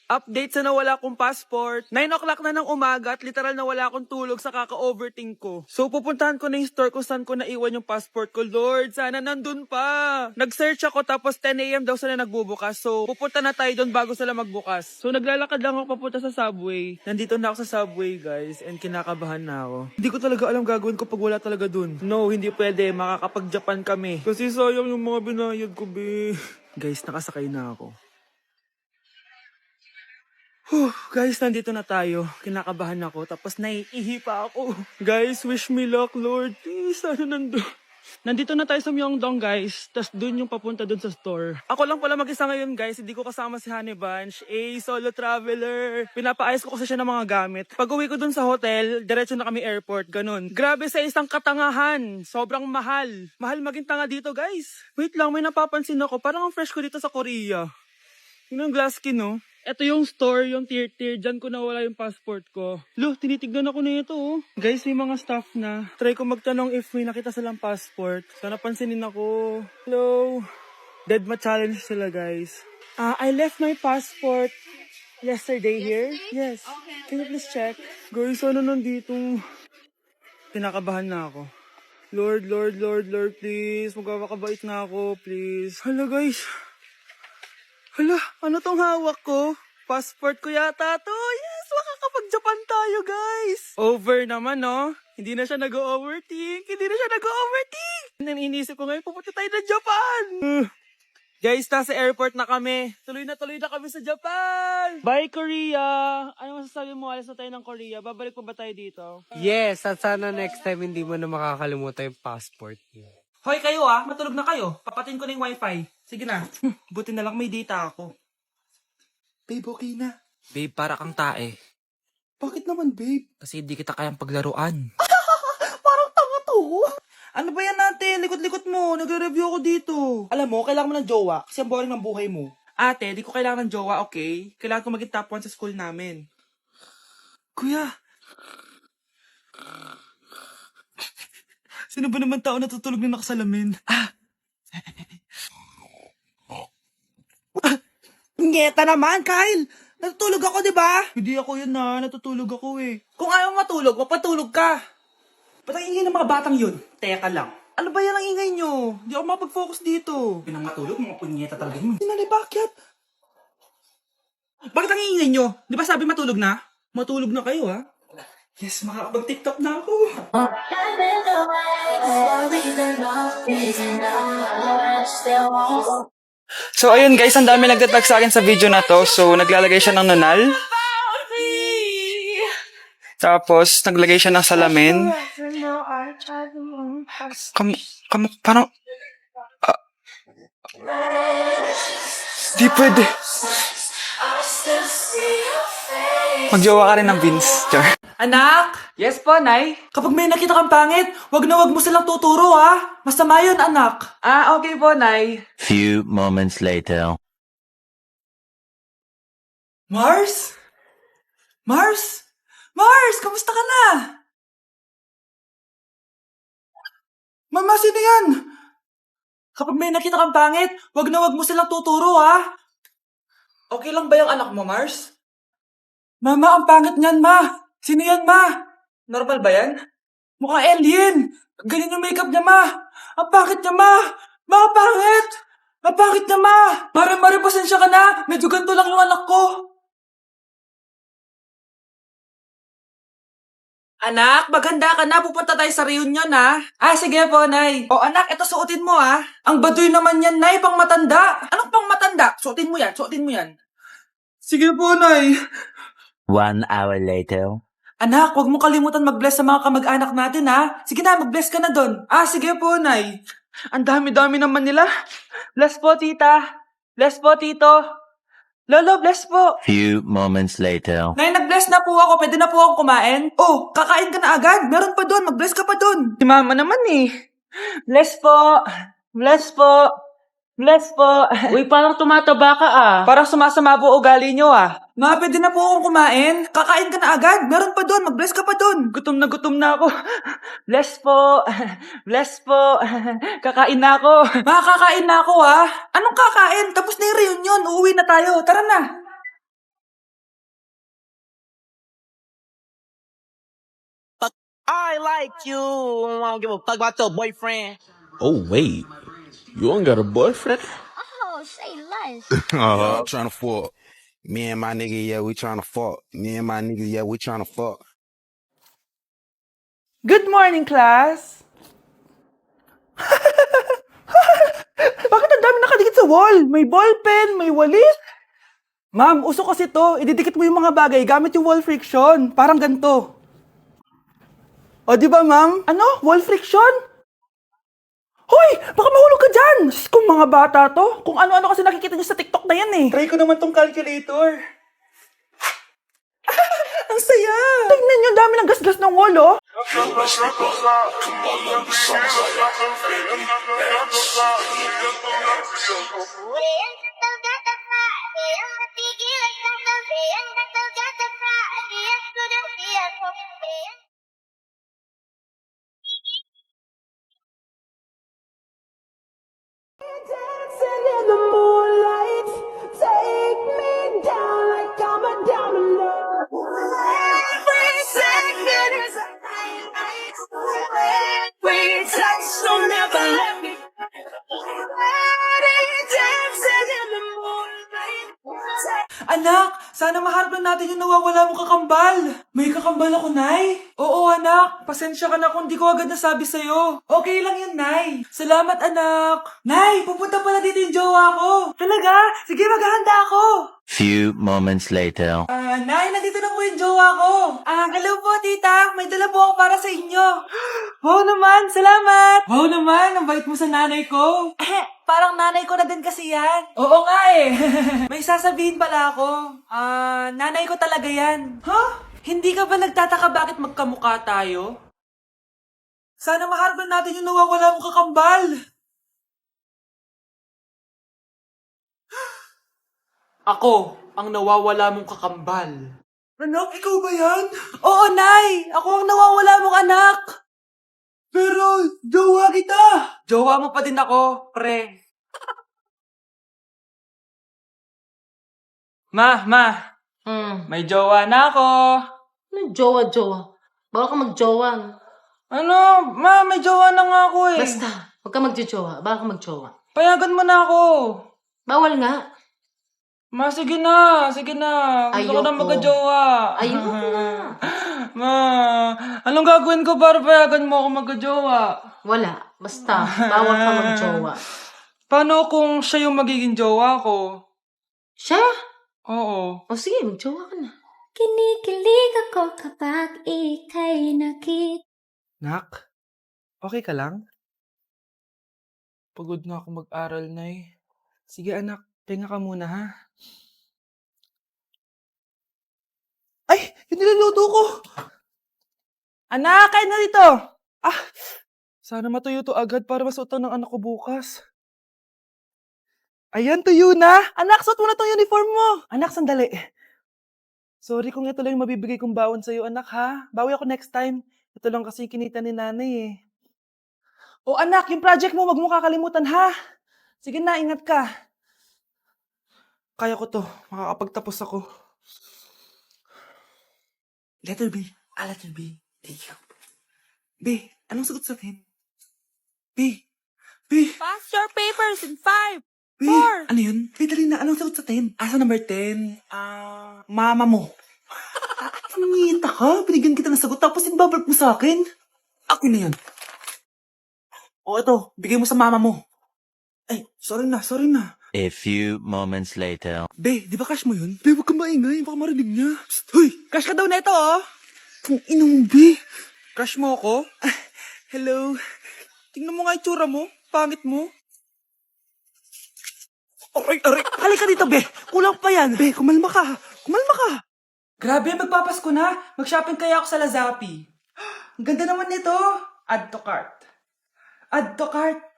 Update sa nawala kong passport. 9 o'clock na ng umaga at literal na wala akong tulog sa kaka-overthink ko. So pupuntahan ko na yung store kung saan ko naiwan yung passport ko. Lord, sana nandun pa. Nag-search ako tapos 10 a.m. daw sila nagbubukas. So pupunta na tayo doon bago sila magbukas. So naglalakad lang ako papunta sa subway. Nandito na ako sa subway guys and kinakabahan na ako. Hindi ko talaga alam gagawin ko pag wala talaga dun. No, hindi pwede. Makakapag-Japan kami. Kasi sayang yung mga binayad ko, be. Guys, nakasakay na ako. Guys, nandito na tayo. Kinakabahan ako. Tapos naiihi pa ako. Guys, wish me luck, Lord. Please, sana nandun. Nandito na tayo sa Myeongdong, guys. Tapos dun yung papunta dun sa store. Ako lang pala mag-isa ngayon, guys. Hindi ko kasama si Honey Bunch. Solo traveler. Pinapaayos ko kasi siya ng mga gamit. Pag uwi ko dun sa hotel, diretso na kami airport. Ganun. Grabe sa isang katangahan. Sobrang mahal. Mahal maging tanga dito, guys. Wait lang, may napapansin ako. Parang ang fresh ko dito sa Korea. Yun ang glass skin, no? Ito yung store, yung tier-tier. Diyan ko nawala yung passport ko. Lo, tinitignan ako na ito, oh. Guys, may mga staff na. Try ko magtanong if may nakita silang passport. Sana pansinin ako. Hello? Dead ma-challenge sila, guys. I left my passport yesterday here. Yes. Okay. Can you please check? Guys, ano nandito? Pinakabahan na ako. Lord, please. Magkakabait na ako, please. Hala, guys. Hala, ano tong hawak ko? Passport ko yata to. Yes, makakapag-Japan tayo, guys. Over naman, no? Hindi na siya nag-overthink. Inisip ko ngayon, pupunta tayo ng Japan. Guys, nasa airport na kami. Tuloy na kami sa Japan. Bye, Korea. Ano masasabi mo? Alas na tayo ng Korea. Babalik pa ba tayo dito? Yes, at sana next time hindi mo na makakalimutan yung passport niyo. Hoy kayo matulog na kayo. Papatin ko na yung wifi. Sige na. Buti na lang may data ako. Babe, okay na. Babe, para kang tae. Bakit naman, babe? Kasi hindi kita kayang paglaruan. Parang tanga to. Ano ba yan natin? Likot-likot mo. Nagre-review ako dito. Alam mo, kailangan mo ng jowa kasi ang boring ng buhay mo. Ate, di ko kailangan ng jowa, okay? Kailangan ko maging top 1 sa school namin. Kuya. Sino ba naman tao natutulog na nakasalamin? Ngeta naman, Kyle! Natutulog ako, di ba? Hindi ako yun natutulog ako eh. Kung ayaw matulog, mapatulog ka. Ba't ang ingay ng mga batang yun? Teka lang. Ano ba yan ang ingay nyo? Hindi ako mapag-focus dito. Pinang matulog, mga punyeta talaga yun. Sinali, bakit? Bakit ang ingay nyo? Di ba sabi matulog na? Matulog na kayo, ha? Yes, makakapag-TikTok na ako. So ayun guys, ang dami nagtatag sa akin sa video na to. So naglalagay siya ng nunal. Tapos naglagay siya ng salamin. Parang... Di pwede. Magjowa ka rin ng Vince, Char. Anak! Yes po, Nay? Kapag may nakita kang pangit, wag mo silang tuturo, ha? Masama yun, anak. Okay po, Nay. Few moments later. Mars? Mars? Mars, kamusta ka na? Mama, sino yan? Kapag may nakita kang pangit, wag mo silang tuturo, ha? Okay lang ba yung anak mo, Mars? Mama, ang pangit niyan, ma. Sino yan, ma? Normal ba yan? Mukhang alien. Ganyan yung makeup niya, ma. Ang pangit niya, ma. Ma, ang pangit. Ang pangit niya, ma. Mare, pasensya ka na. Medyo ganito lang yung anak ko. Anak, maganda ka na. Pupunta tayo sa reunion, ha? Sige po, Nay. O, anak, ito suotin mo, ha? Ang baduy naman yan, Nay. Pang matanda. Anong pang matanda? Suotin mo yan. Sige po, Nay. 1 hour later. Anak, huwag mo kalimutan mag-bless sa mga kamag-anak natin, ha? Sige na, mag-bless ka na doon. Sige po, Nay. Ang dami-dami naman nila. Bless po, tita. Bless po, tito. Lolo, bless po. Few moments later. Nay, nag-bless na po ako. Pwede na po akong kumain? Oh, kakain ka na agad. Meron pa doon. Mag-bless ka pa doon. Si mama naman eh. Bless po. Bless po. Bless po. Uy, parang tumataba ka Parang sumasama po ugali nyo Ma, pwede na po akong kumain. Kakain ka na agad. Meron pa doon. Mag-bless ka pa doon. Gutom na ako. Bless po. Bless po. Kakain na ako. Ma, kakain na ako Anong kakain? Tapos na yung reunion. Uuwi na tayo. Tara na. Nobody like you. I don't give a fuck about your boyfriend. Oh, wait. You ain't got a boyfriend? Oh, say less. I'm trying to fuck. Me and my nigga, yeah, we trying to fuck. Me and my nigga, yeah, we trying to fuck. Good morning, class! Bakit ang dami nakadikit sa wall? May ballpen, may walis. Ma'am, uso kasi to. Ididikit mo yung mga bagay gamit yung wall friction. Parang ganito. O, di ba, ma'am? Ano? Wall friction? Hoy! Baka mahulog ka dyan! Sus, kung mga bata to. Kung ano-ano kasi nakikita niyo sa TikTok na yan eh. Try ko naman tong calculator. Ang saya! Tingnan niyo, dami ng gasgas ng wall, oh. Dancing in the moonlight, take me down like I'm a diamond. Every second is a highlight. Every touch, so never let me. Dancing in the moonlight. Anak, sana maharap lang natin yung nawawala mong kakambal. May kakambal ako, Nay? Oo, anak. Pasensya ka na kung di ko agad nasabi sa'yo. Okay lang yun, Nay. Salamat, anak. Nay, pupunta pala dito yung jowa ko. Talaga? Sige, maghahanda ako. Few moments later. Nay, nandito na po yung jowa ko. Hello po, tita. May dala po ako para sa inyo. Wow naman, salamat. Wow naman, ang bait mo sa nanay ko. Parang nanay ko na din kasi yan. Oo nga eh. May sasabihin pala ako. Nanay ko talaga yan. Hindi ka ba nagtataka bakit magkamukha tayo? Sana maharap natin yung nawawala mong kakambal. Ako, ang nawawala mong kakambal. Anak, ikaw ba yan? Oo, Nay! Ako ang nawawala mong anak! Pero, jowa kita! Jowa mo pa din ako, pre. Ma, may jowa na ako. Ano jowa-jowa? Bawal ka magjowa. Ano? Ma, may jowa na nga ako eh. Basta, huwag ka magjowa. Bawal ka magjowa. Payagan mo na ako. Bawal nga. Ma, sige na. Gusto ko na Ayoko. magka-jowa. Ayoko na. Ma, anong gagawin ko para payagan mo ako magka-jowa? Wala. Basta, bawal ka magjowa. Paano kung siya yung magiging jowa ko? Siya? Oo. O sige, magjowa ka na. Kinikilig ako kapag ika'y nakita. Nak, okay ka lang? Pagod na ako mag-aral, Nay. Sige anak, tinga ka muna ha. Ay! Yung niluluto ko! Anak, kain na dito! Sana matuyo to agad para masuotan ng anak ko bukas. Ayan, tuyo na! Anak, suot mo na tong uniform mo! Anak, sandali. Sorry kung ito lang yung mabibigay kong baon sa'yo, anak ha. Bawi ako next time. Ito lang kasi yung kinita ni nanay eh. O anak, yung project mo, wag mo kakalimutan ha. Sige na, ingat ka. Kaya ko to. Makakapagtapos ako. Letter B. Letter B. Thank you. B, anong sagot sa atin? B. Pass your papers in 5. B, ano yun? B, dali na. Anong sagot sa 10? Asa number 10? Mama mo. Nangita ka? Binigyan kita ng sagot tapos inbabalik mo sa akin? Ako na yan. O ito, bigay mo sa mama mo. Ay, sorry na. A few moments later. Be, di ba cash mo yun? Be, huwag kang maingay. Baka marinig niya. Psst, hoy! Cash ka daw na ito, oh! Kung ina mo, Be. Cash mo ako? Hello? Tingnan mo nga itsura mo. Pangit mo. Aray! Halika dito, Be. Kulang pa yan. Be, kumalma ka. Grabe, magpapasko na. Mag-shopping kaya ako sa Lazapi. Ang ganda naman nito. Add to cart.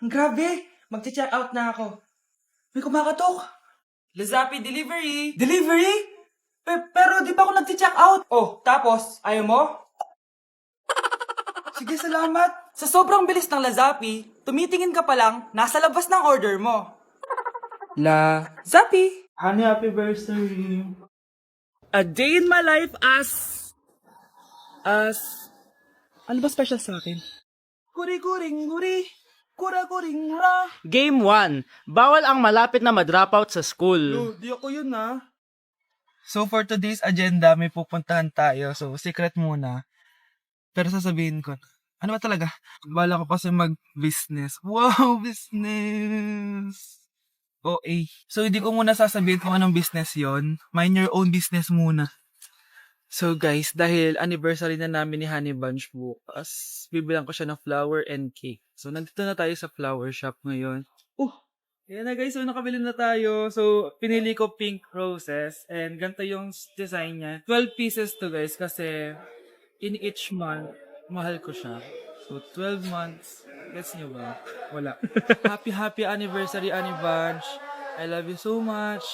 Grabe. Mag-check out na ako. May kumakatok. Lazapi delivery. Delivery? Pero di pa ako nag-check out. Oh, tapos, ayaw mo? Sige, salamat. Sa sobrang bilis ng Lazapi, tumitingin ka pa lang, nasa labas ng order mo. Lazapi. Honey, happy birthday. A day in my life as Ano ba special sa akin? Kuri-kuring guri, kura-kuring ra. Game 1. Bawal ang malapit na ma-dropout sa school. Yo, di ako yun So for today's agenda, may pupuntahan tayo. So secret muna. Pero sasabihin ko, ano ba talaga? Bala ko kasi mag-business. Wow, business! OA. So hindi ko muna sasabihin kung anong business yon. Mind your own business muna. So guys, dahil anniversary na namin ni Honey Bunch bukas, bibilang ko siya ng flower and cake. So nandito na tayo sa flower shop ngayon. Ayan na guys, so nakabili na tayo. So pinili ko pink roses and ganito yung design niya. 12 pieces to guys kasi in each month, mahal ko siya. So 12 months, gets nyo ba? Wala. Happy anniversary Honey Bunch. I love you so much.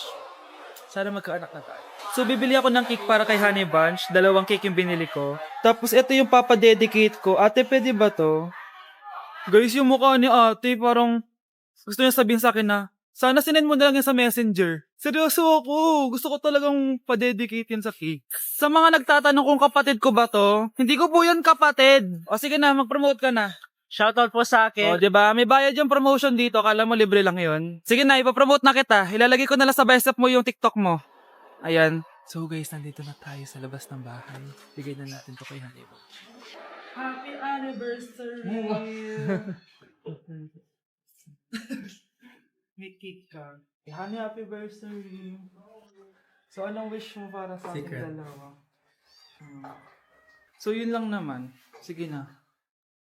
Sana magkaanak na tayo. So, bibili ako ng cake para kay Honey Bunch. 2 cake yung binili ko. Tapos, ito yung papadedicate ko. Ate, pwede ba to? Guys, yung mukha ni ate, parang gusto niya sabihin sa akin na, sana sinend mo na lang yan sa messenger. Seryoso ako. Gusto ko talagang padedicate yan sa cake. Sa mga nagtatanong kung kapatid ko ba to, hindi ko po yan kapatid. O sige na, mag-promote ka na. Shoutout po sa akin. O, diba? May bayad yung promotion dito. Kala mo libre lang yun. Sige na, ipapromote na kita. Ilalagay ko na lang sa bicep mo yung TikTok mo. Ayan. So guys, nandito na tayo sa labas ng bahay. Bigay na natin to kay Honey Bunch. Happy anniversary! May cake ka. Honey, happy anniversary! So, anong wish mo para sa ating dalawa? So, yun lang naman. Sige na.